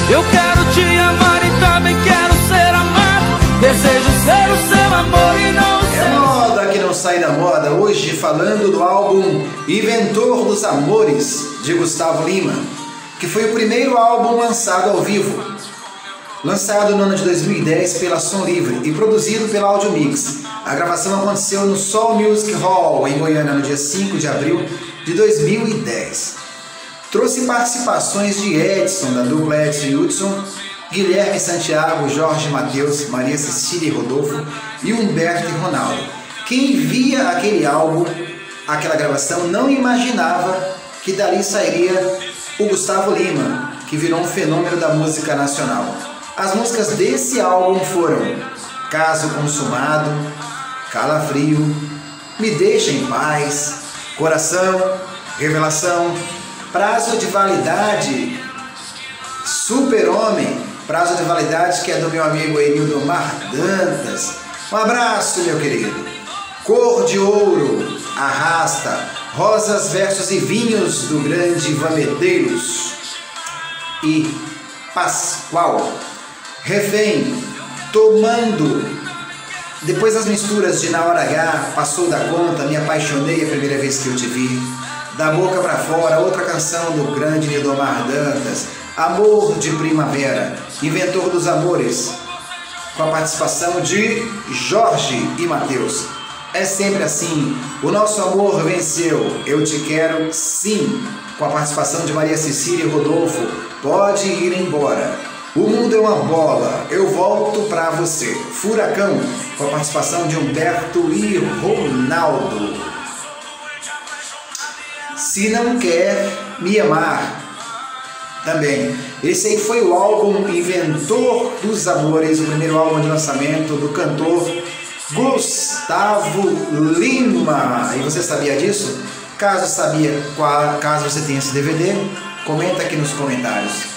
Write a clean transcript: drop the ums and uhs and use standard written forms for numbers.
Eu quero te amar e também quero ser amado. Desejo ser o seu amor e não o seu. É moda que não sai da moda. Hoje falando do álbum Inventor dos Amores, de Gustavo Lima, que foi o primeiro álbum lançado ao vivo. Lançado no ano de 2010 pela Som Livre e produzido pela Audio Mix. A gravação aconteceu no Soul Music Hall, em Goiânia, no dia 5 de abril de 2010. Trouxe participações de Edson, da dupla Edson e Hudson, Guilherme Santiago, Jorge Mateus, Maria Cecília e Rodolfo e Humberto e Ronaldo. Quem via aquele álbum, aquela gravação, não imaginava que dali sairia o Gustavo Lima, que virou um fenômeno da música nacional. As músicas desse álbum foram Caso Consumado, Calafrio, Me Deixa em Paz, Coração, Revelação, Prazo de Validade, Super-Homem, Prazo de Validade, que é do meu amigo Enildomar Dantas. Um abraço, meu querido. Cor de Ouro, Arrasta, Rosas, Versos e Vinhos, do grande Ivan Medeiros. E Pascoal, Refém, Tomando. Depois das misturas de Na Hora H, Passou da Conta, Me Apaixonei a Primeira Vez que Eu Te Vi, Da Boca Pra Fora, outra canção do grande Lindomar Dantas, Amor de Primavera, Inventor dos Amores, com a participação de Jorge e Mateus. É sempre assim, o nosso amor venceu, Eu Te Quero Sim, com a participação de Maria Cecília e Rodolfo, Pode Ir Embora. O Mundo é uma Bola, Eu Volto Pra Você. Furacão, com a participação de Humberto e Ronaldo. Se Não Quer Me Amar, também. Esse aí foi o álbum Inventor dos Amores, o primeiro álbum de lançamento do cantor Gustavo Lima. E você sabia disso? Caso sabia, caso você tenha esse DVD, comenta aqui nos comentários.